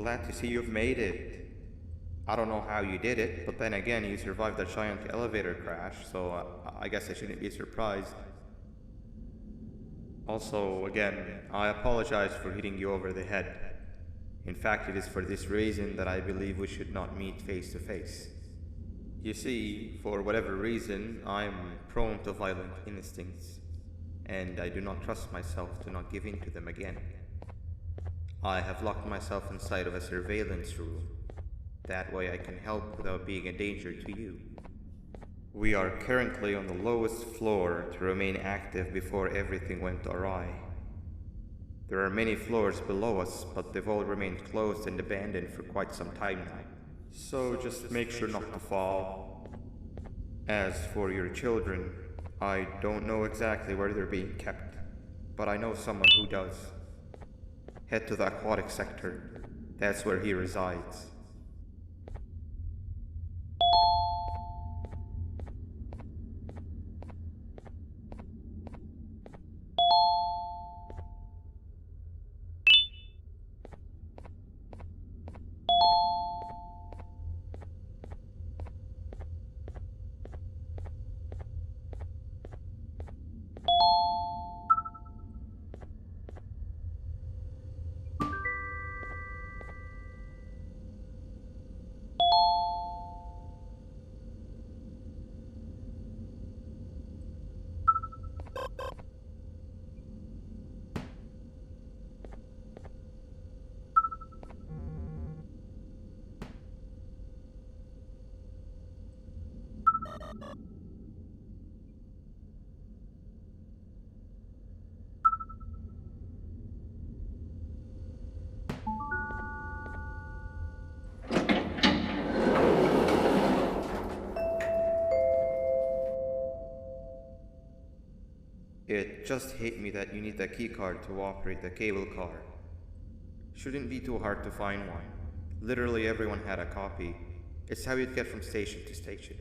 glad to see you've made it. I don't know how you did it, but then again, you survived a giant elevator crash, so I guess I shouldn't be surprised. Also, again, I apologize for hitting you over the head. In fact, it is for this reason that I believe we should not meet face to face. You see, for whatever reason, I am prone to violent instincts, and I do not trust myself to not give in to them again. I have locked myself inside of a surveillance room. That way I can help without being a danger to you. We are currently on the lowest floor to remain active before everything went awry. There are many floors below us, but they've all remained closed and abandoned for quite some time now. So just make sure not to fall. As for your children, I don't know exactly where they're being kept, but I know someone who does. Head to the aquatic sector. That's where he resides. It just hit me that you need the keycard to operate the cable car. Shouldn't be too hard to find one. Literally everyone had a copy. It's how you'd get from station to station.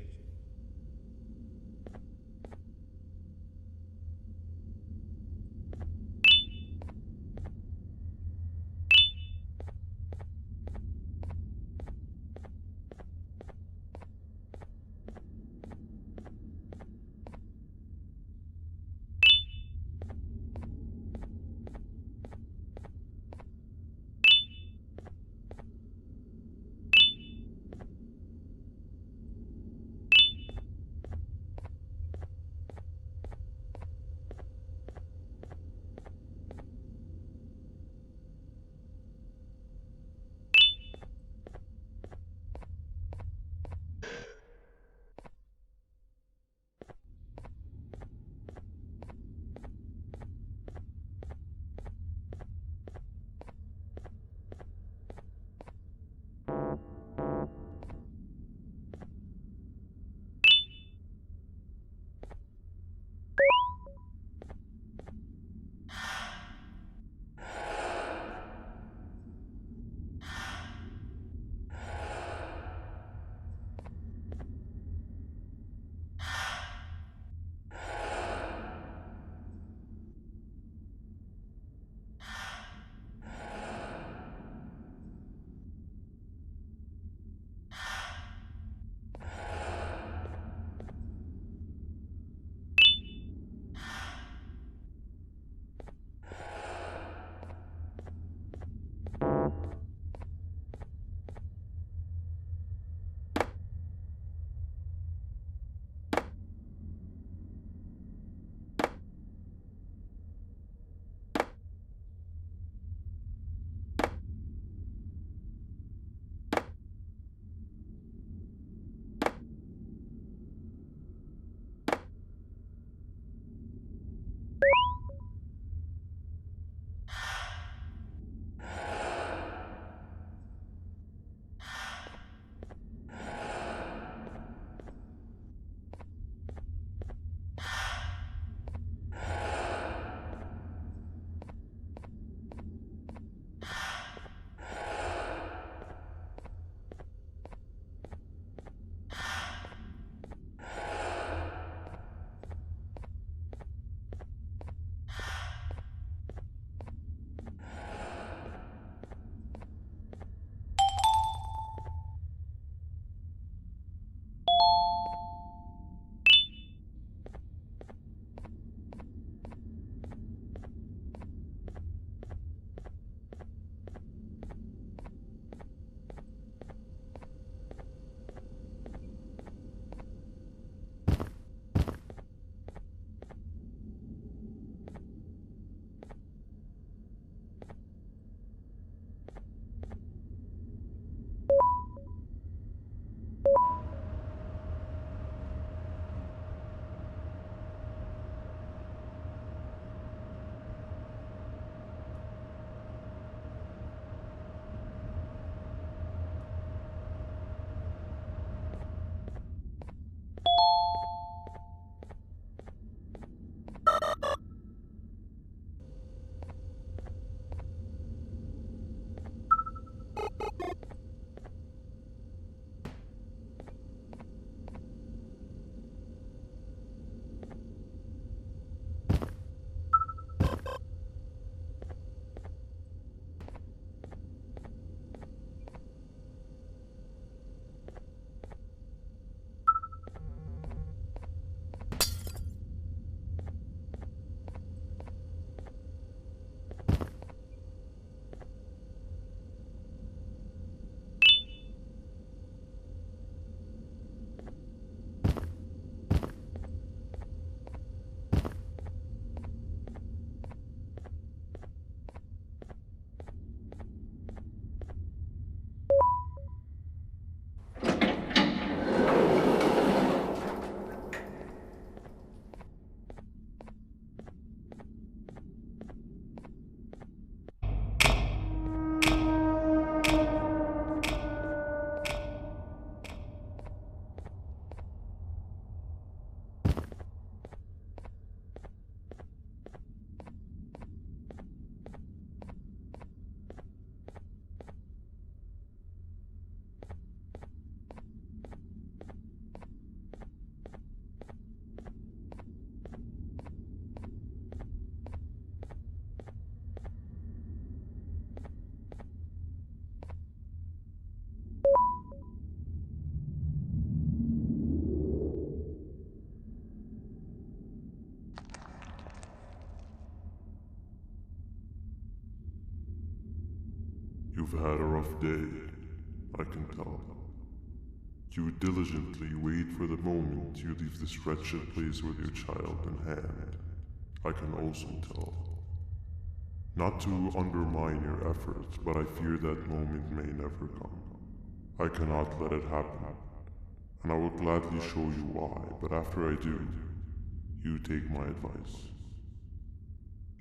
You've had a rough day, I can tell. You diligently wait for the moment you leave this wretched place with your child in hand. I can also tell. Not to undermine your efforts, but I fear that moment may never come. I cannot let it happen, and I will gladly show you why, but after I do, you take my advice.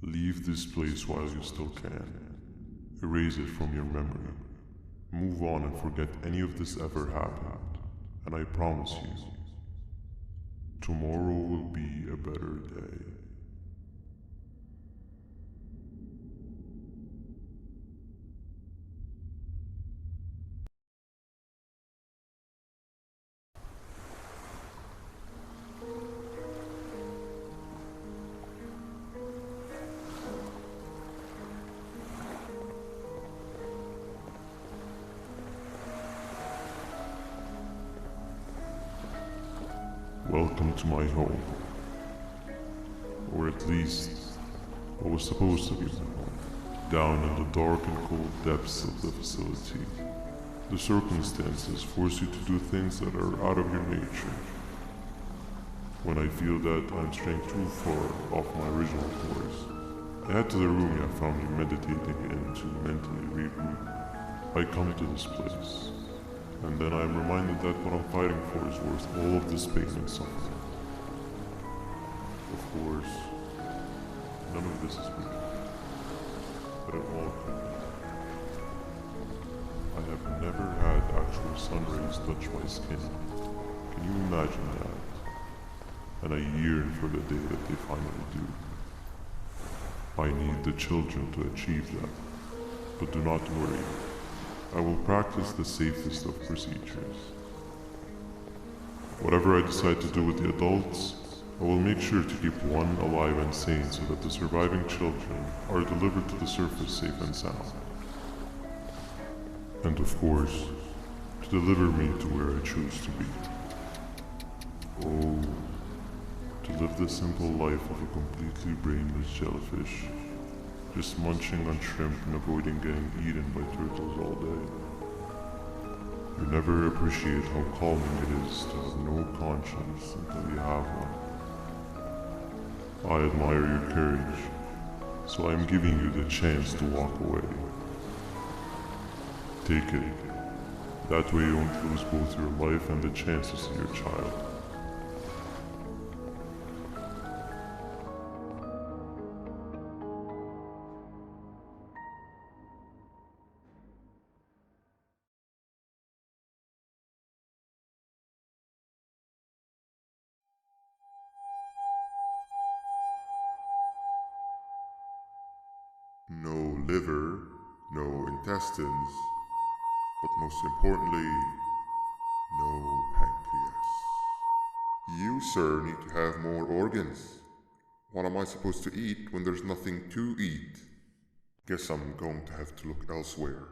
Leave this place while you still can. Erase it from your memory. Move on and forget any of this ever happened, and I promise you, tomorrow will be a better day. Welcome to my home. Or at least, what was supposed to be my home. Down in the dark and cold depths of the facility, the circumstances force you to do things that are out of your nature. When I feel that I'm straying too far off my original course, I head to the room I found you meditating in to mentally reboot. I come to this place, and then I am reminded that what I'm fighting for is worth all of this pain and suffering. Of course, none of this is real, but it won't be. I have never had actual sun rays touch my skin. Can you imagine that? And I yearn for the day that they finally do. I need the children to achieve that, but do not worry. I will practice the safest of procedures. Whatever I decide to do with the adults, I will make sure to keep one alive and sane so that the surviving children are delivered to the surface safe and sound. And of course, to deliver me to where I choose to be. Oh, to live the simple life of a completely brainless jellyfish, just munching on shrimp and avoiding getting eaten by turtles all day. You never appreciate how calming it is to have no conscience until you have one. I admire your courage, so I am giving you the chance to walk away. Take it. That way you won't lose both your life and the chance to see your child. No liver, no intestines, but most importantly, no pancreas. You, sir, need to have more organs. What am I supposed to eat when there's nothing to eat? Guess I'm going to have to look elsewhere.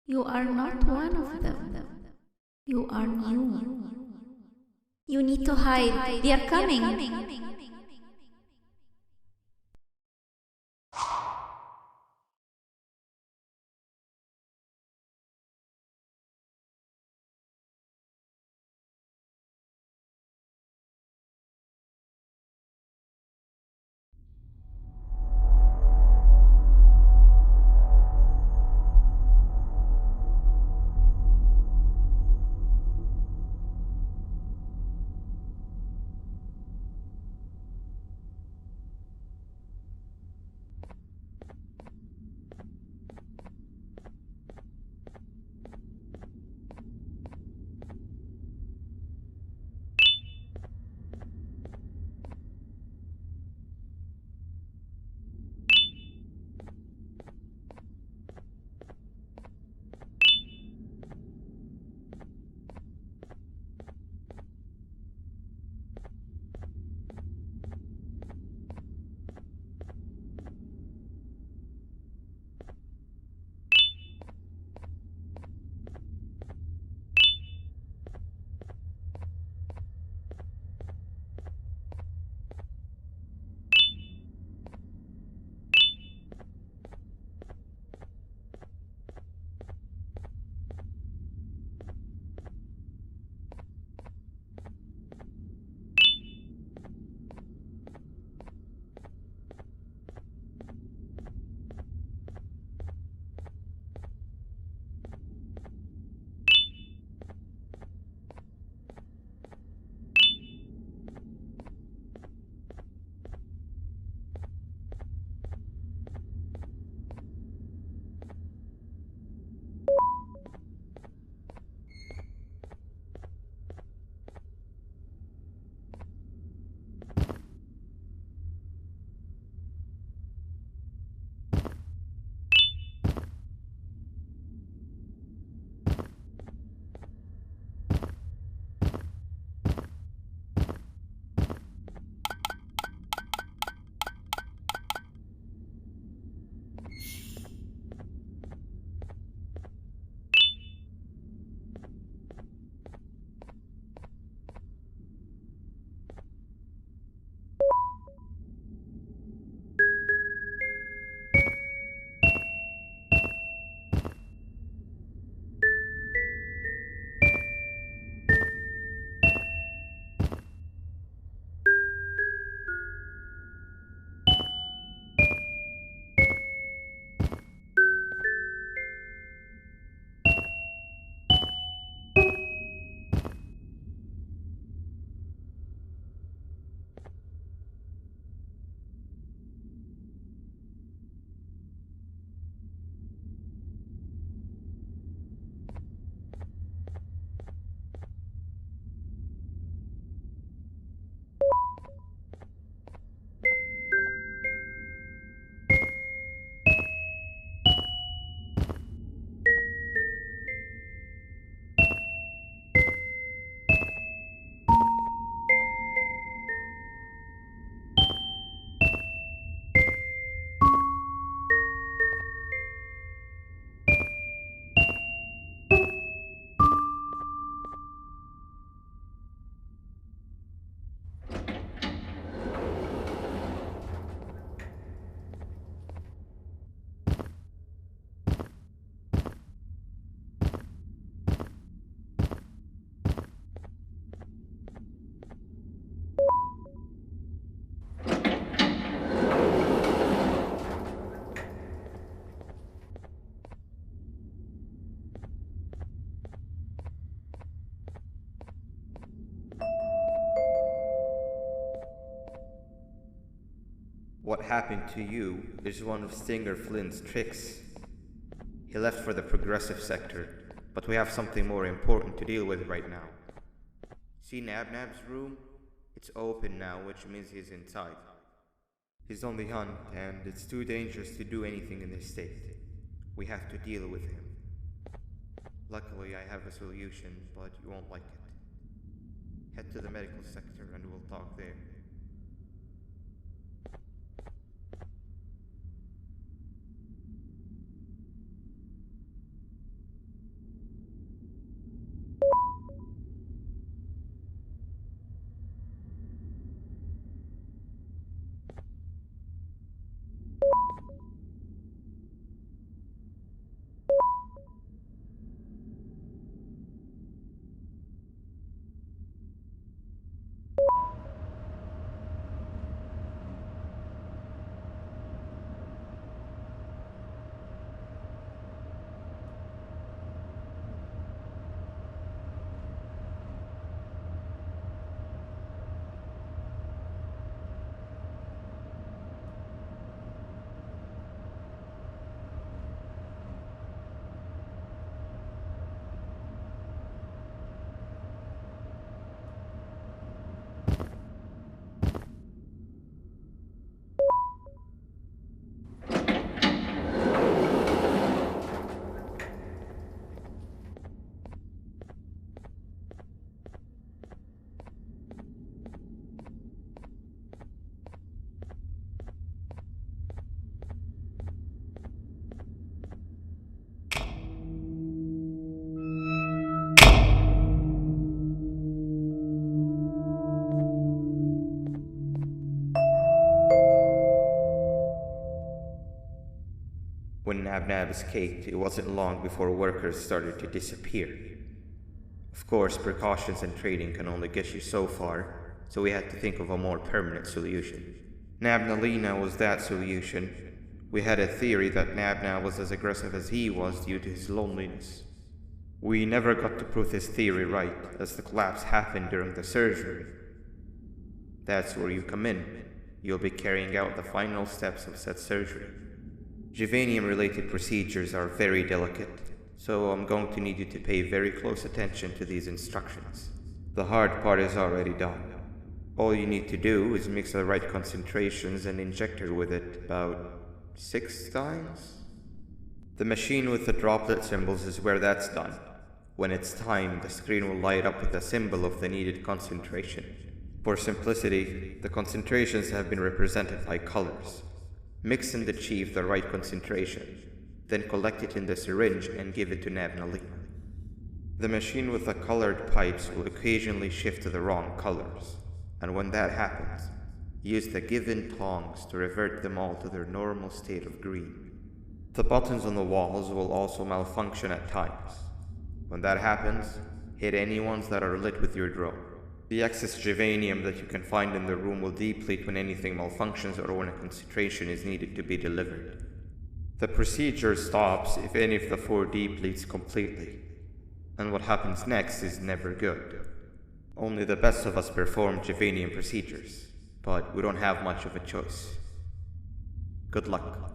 You are not one of them. You are new. You need to hide. They are coming. What happened to you is one of Stinger Flynn's tricks. He left for the progressive sector, but we have something more important to deal with right now. See Nabnab's room? It's open now, which means he's inside. He's on the hunt, and it's too dangerous to do anything in this state. We have to deal with him. Luckily, I have a solution, but you won't like it. Head to the medical sector and we'll talk there. When Nab escaped, it wasn't long before workers started to disappear. Of course, precautions and trading can only get you so far, so we had to think of a more permanent solution. Nabnalina was that solution. We had a theory that Nabna was as aggressive as he was due to his loneliness. We never got to prove this theory right, as the collapse happened during the surgery. That's where you come in. You'll be carrying out the final steps of said surgery. Juvanium-related procedures are very delicate, so I'm going to need you to pay very close attention to these instructions. The hard part is already done. All you need to do is mix the right concentrations and inject her with it about 6 times? The machine with the droplet symbols is where that's done. When it's time, the screen will light up with the symbol of the needed concentration. For simplicity, the concentrations have been represented by colors. Mix and achieve the right concentration, then collect it in the syringe and give it to Nabnalina. The machine with the colored pipes will occasionally shift to the wrong colors, and when that happens, use the given tongs to revert them all to their normal state of green. The buttons on the walls will also malfunction at times. When that happens, hit any ones that are lit with your drone. The excess juvanium that you can find in the room will deplete when anything malfunctions or when a concentration is needed to be delivered. The procedure stops if any of the 4 depletes completely, and what happens next is never good. Only the best of us perform juvanium procedures, but we don't have much of a choice. Good luck.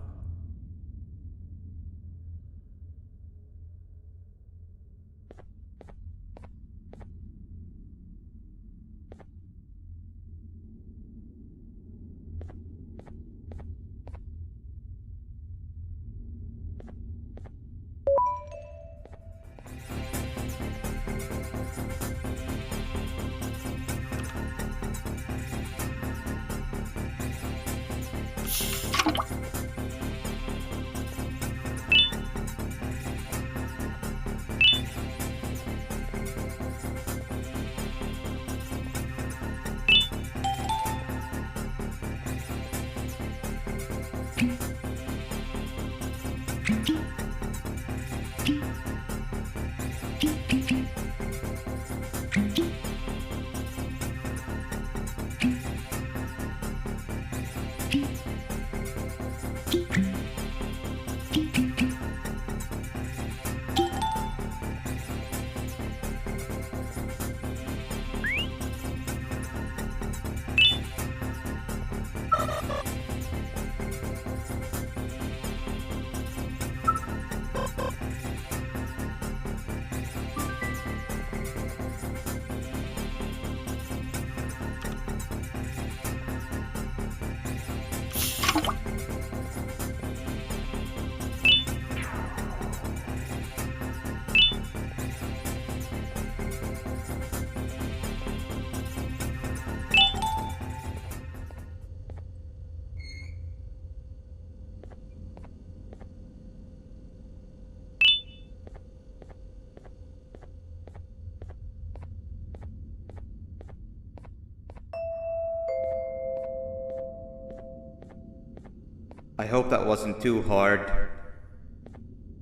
I hope that wasn't too hard.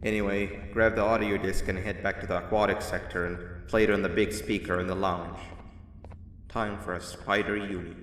Anyway, grab the audio disc and head back to the aquatic sector and play it on the big speaker in the lounge. Time for a spider uni.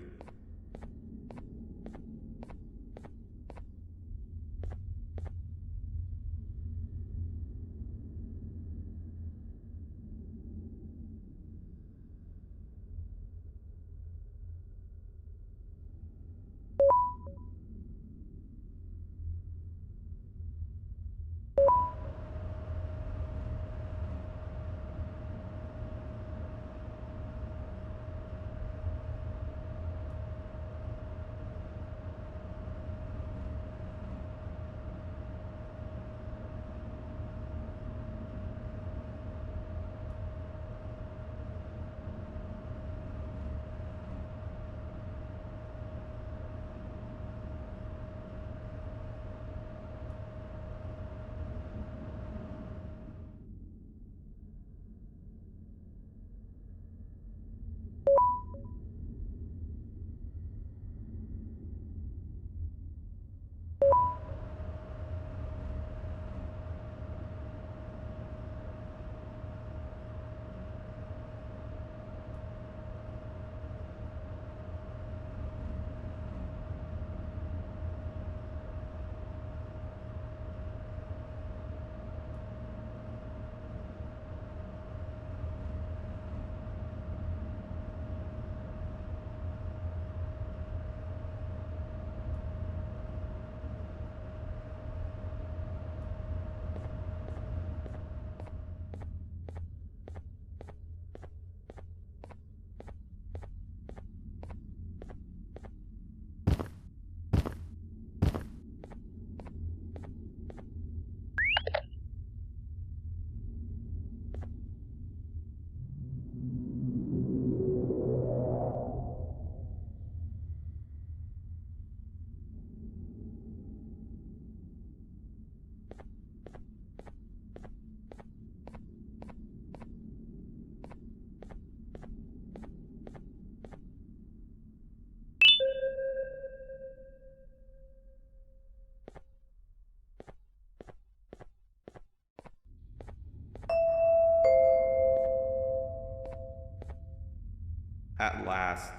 at last,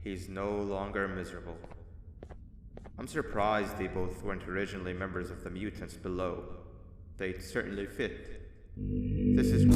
he's no longer miserable. I'm surprised they both weren't originally members of the mutants below. They'd certainly fit. This is...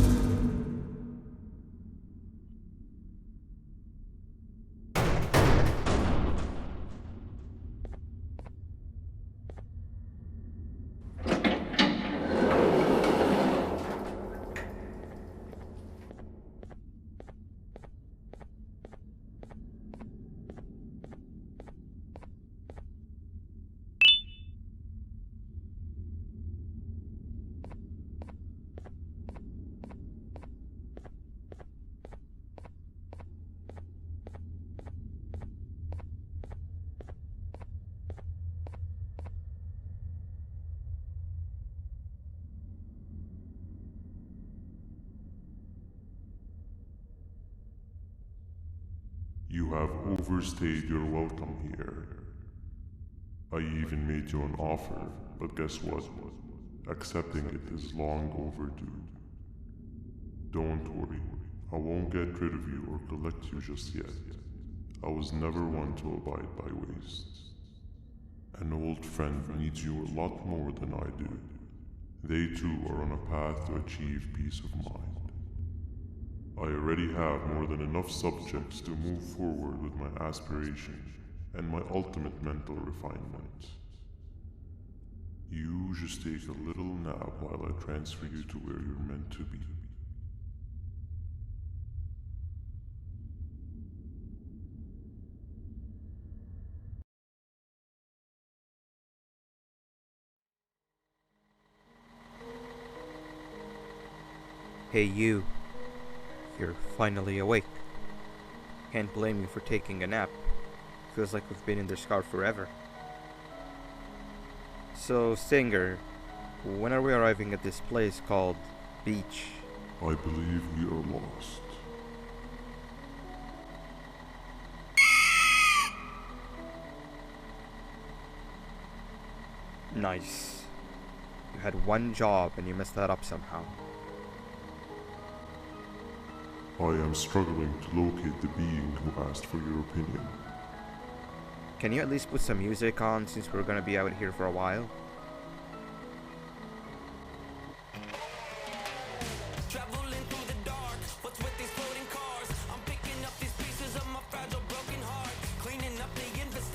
You have overstayed your welcome here. I even made you an offer, but guess what? Accepting it is long overdue. Don't worry, I won't get rid of you or collect you just yet. I was never one to abide by wastes. An old friend needs you a lot more than I do. They too are on a path to achieve peace of mind. I already have more than enough subjects to move forward with my aspiration and my ultimate mental refinement. You just take a little nap while I transfer you to where you're meant to be. Hey you. You're finally awake. Can't blame you for taking a nap. Feels like we've been in this car forever. So, Stinger, when are we arriving at this place called Beach? I believe we are lost. Nice. You had one job and you messed that up somehow. I am struggling to locate the being who asked for your opinion. Can you at least put some music on since we're gonna be out here for a while?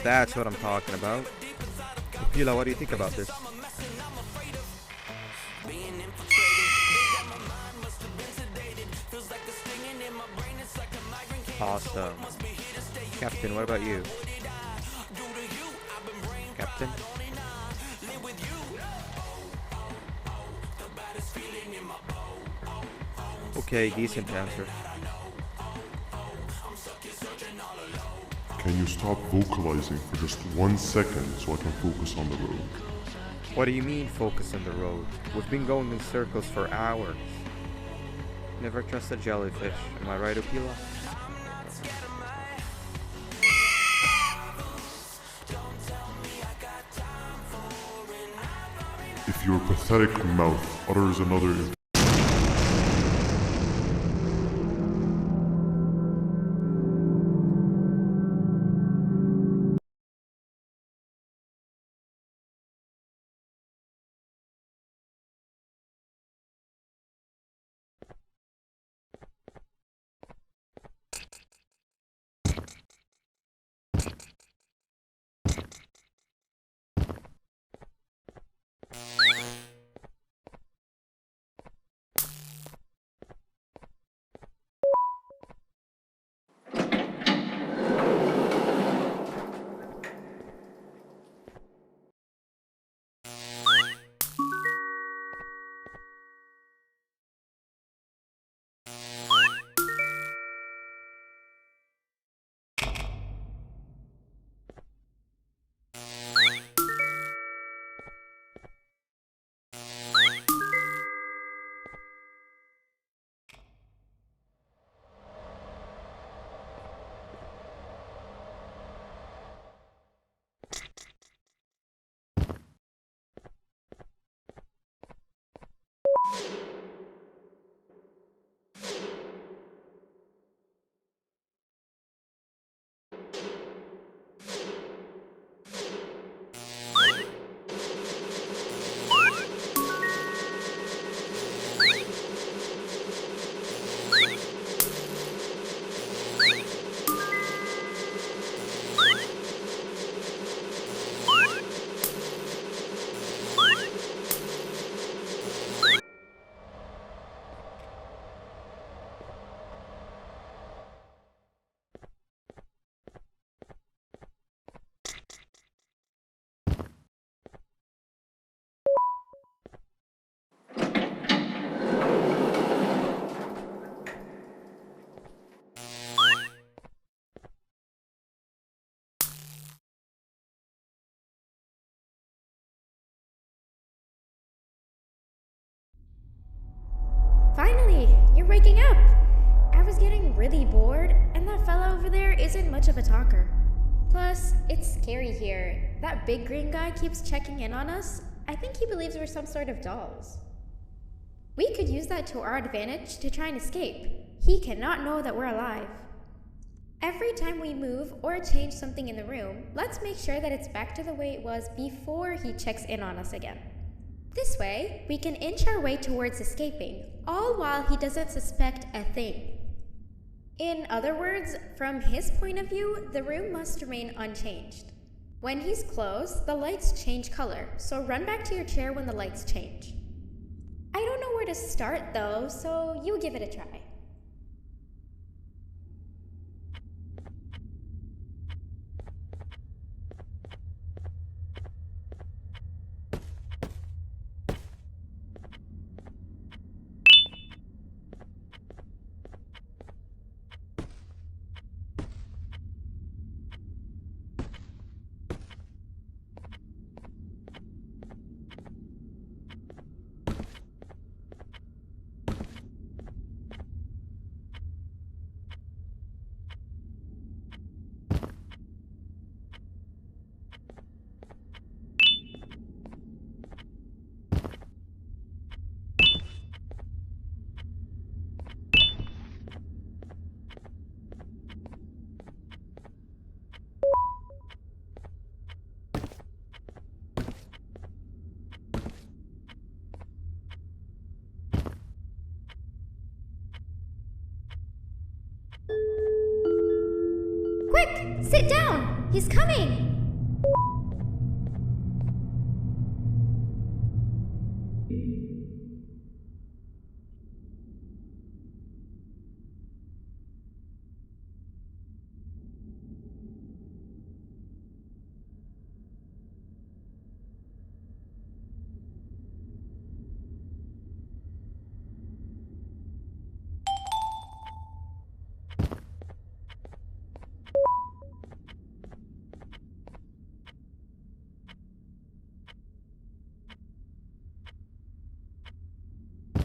That's what I'm talking about. Pila, what do you think about this? Awesome. Captain, what about you? Captain? Okay, decent answer. Can you stop vocalizing for just 1 second so I can focus on the road? What do you mean focus on the road? We've been going in circles for hours. Never trust a jellyfish, am I right, Opila? If your pathetic mouth utters another Finally, you're waking up. I was getting really bored, and that fella over there isn't much of a talker. Plus, it's scary here. That big green guy keeps checking in on us. I think he believes we're some sort of dolls. We could use that to our advantage to try and escape. He cannot know that we're alive. Every time we move or change something in the room, let's make sure that it's back to the way it was before he checks in on us again. This way, we can inch our way towards escaping, all while he doesn't suspect a thing. In other words, from his point of view, the room must remain unchanged. When he's close, the lights change color, so run back to your chair when the lights change. I don't know where to start though, so you give it a try. Quick! Sit down! He's coming!